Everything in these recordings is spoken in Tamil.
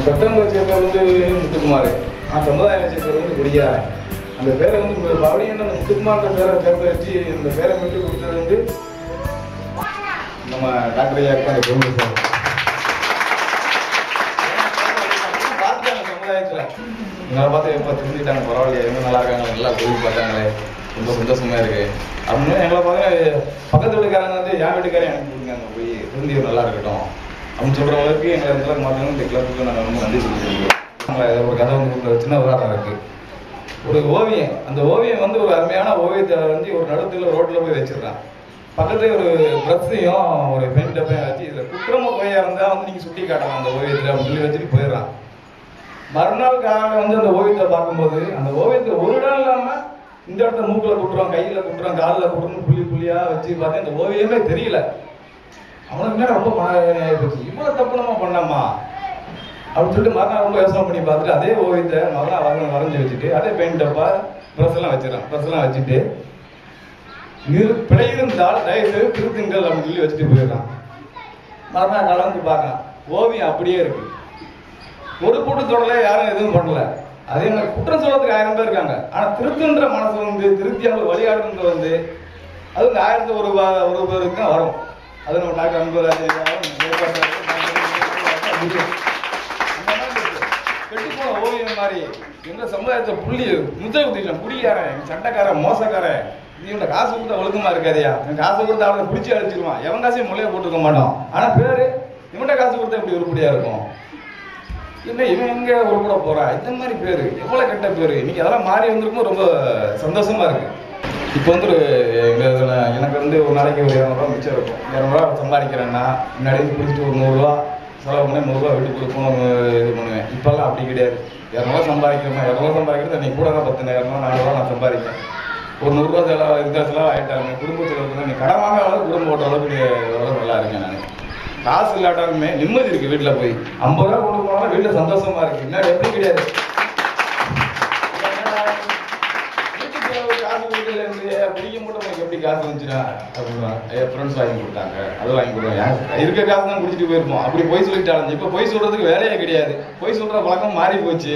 பெற்றவங்க வச்ச பேர் வந்து முத்துக்குமார், நான் சமுதாயம் வச்ச பேர் வந்து குடியாரன். அந்த பேரை வந்து அப்படியே அந்த முத்துக்குமார்ன்ற பேரை தேர்ந்து வச்சு இந்த பேரை மட்டும் கொடுத்தது வந்து நம்ம டாக்டர் ஐயாவுக்கு அந்த பொண்ணு சார் பார்த்துட்டாங்க. சமுதாயத்தில் எங்களை பார்த்து எப்போ திருந்திட்டாங்க, பரவாயில்லையா, எங்கே நல்லா இருக்காங்க, நல்லா கோயில் பார்த்தாங்களே, ரொம்ப சந்தோஷமா இருக்கு அப்படின்னு. எங்களை பார்த்து பக்கத்து வீட்டுக்காரங்க வந்து என் வீட்டுக்காரன் எனக்கு கொடுங்க, போய் திருந்தி நல்லா இருக்கட்டும் அப்படின்னு சொல்றவங்களுக்கு எங்களை இடத்துல மாற்றணும். இந்த கிளப்புக்கு நாங்கள் ரொம்ப நன்றி சொல்லியிருக்கோம். ஒரு கதை வந்து சின்ன உதாரணம் இருக்கு. ஒரு ஓவியம், அந்த ஓவியம் வந்து ஒரு அருமையான ஓவியத்தை வந்து ஒரு நடுத்துல ரோட்ல போய் வச்சிடறான். பக்கத்துல ஒரு பிரஸ்ஸையும் ஒரு பெயிண்ட் டப்பையும் வச்சு இதில் குற்றம கொய்யா இருந்தால் வந்து நீங்கள் சுட்டி காட்டலாம் அந்த ஓவியத்தில் அப்படின்னு சொல்லி வச்சுட்டு போயிடுறான். மறுநாள் காலையில் வந்து அந்த ஓவியத்தை பார்க்கும்போது அந்த ஓவியத்தை ஒரு இடம் இல்லாமல் இந்த இடத்த மூக்கில் குட்டுறோம், கையில் குட்டுறோம், காலில் குட்டுறோம், புள்ளி புள்ளியாக வச்சு பார்த்தேன் அந்த ஓவியமே தெரியல. அவனுக்கு நேரம் ரொம்ப மனவேதனையாகி போச்சு, இவ்வளோ தப்பு நம்ம பண்ணாமா அப்படின்னு சொல்லிட்டு மறுநாள் ரொம்ப யோசனை பண்ணி பார்த்துட்டு அதே ஓவியத்தை மறுநாள் வரைஞ்சி வச்சுட்டு அதே பெயிண்ட் டப்பா ப்ரெஸ்லாம் வச்சிடறான். ப்ரெஸ்லாம் வச்சுட்டு பிழை இருந்தால் தயவுசெய்து திருத்துங்கள் அப்படின்னு சொல்லி வச்சுட்டு போயிடுறான். மறுநாள் கலந்து பார்க்கலாம், ஓவியம் அப்படியே இருக்கு. ஒரு கூட்டத்தோடல யாரும் எதுவும் பண்ணல. அதே மாதிரி குற்றம் சொல்றதுக்கு 1000 பேர் இருக்காங்க. ஆனால் திருத்துன்ற மனசு வந்து திருத்தி அவங்க வழிகாடுன்ற வந்து அது வந்து 1001 பேருக்கு தான் வரும். அது நம்ம டாக்டர் அன்பராஜ் கெட்டுப்போன ஓவியம் மாதிரி எங்க சமுதாயத்தை புள்ளி முத்தை குத்திக்கலாம். குடியாரன், சண்டைக்காரன், மோசக்காரன், இவங்க காசு கொடுத்தா ஒழுக்கமா இருக்காதியா, காசு கொடுத்தா அவனை பிடிச்சி அடிச்சிருவான், எவன் காசையும் முளைய போட்டுருக்க மாட்டோம். ஆனா பேரு இவன்கிட்ட காசு கொடுத்தா எப்படி உருப்படியா இருக்கும், இல்லை இவன் எங்க உருப்பட போறான், இந்த மாதிரி பேரு எவ்வளவு கெட்ட பேரு. இன்னைக்கு அதெல்லாம் மாறி வந்திருக்கும், ரொம்ப சந்தோஷமா இருக்கு. இப்போ வந்து எனக்கு வந்து ஒரு நாளைக்கு ஒரு 200 ரூபா மிச்சம் இருக்கும். 200 ரூபா சம்பாதிக்கிறேன்னா முன்னாடி பிடிச்சிட்டு ஒரு 100 ரூபா செலவு பண்ணி 100 ரூபா வீட்டுக்கு கொடுப்போம், இது பண்ணுவேன். இப்பெல்லாம் அப்படி கிடையாது. 200 ரூபா சம்பாதிக்கிறேன், 200 ரூபா சம்பாதிக்கிறது அன்னைக்கு கூட தான் 10,000 400 ரூபா நான் சம்பாதிக்கிறேன். ஒரு 100 ரூபா செலவு இந்த செலவு ஆகிட்டாங்க. குடும்பத்தில் நீ கடன் வாங்க அளவுக்கு குடும்பம் ஓட்டுற அளவுக்கு எவ்வளோ நல்லா இருக்கேன். நான் காசு இல்லாட்டாலுமே நிம்மதி இருக்கு. வீட்டில் போய் 50 ரூபா கொண்டு போனாலும் வீட்டில் சந்தோஷமா இருக்கு. முன்னாடி எப்படி கிடையாது. காசு வீட்டில் இருந்து பிடிக்க மட்டும் உனக்கு எப்படி காசு வந்துச்சுன்னா அப்படின்னா ஃப்ரெண்ட்ஸ் வாங்கி கொடுத்தாங்க, அது வாங்கி கொடுத்தாங்க, இருக்க காசு தான் குடிச்சிட்டு போயிருப்போம். அப்படி போய் சொல்லிட்டாலும் இப்போ போய் சொல்றதுக்கு வேலையே கிடையாது. போய் சொல்ற பழக்கம் மாறி போச்சு.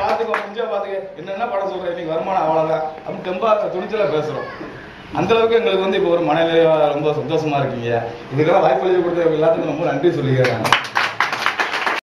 பாத்துக்கோ முடிஞ்சா பாத்துக்க, என்னென்ன படம் சொல்றேன், இன்னைக்கு வருமானம் அவ்வளவுதான் அப்படின்னு தெம்பா துணிச்சலா பேசுறோம். அந்த அளவுக்கு எங்களுக்கு வந்து இப்போ ஒரு மனநிலையா ரொம்ப சந்தோஷமா இருக்கீங்க. இதுக்கெல்லாம் வாய்ப்பு கொடுத்த எல்லாத்துக்கும் ரொம்ப நன்றி சொல்லிக்கிறேன்.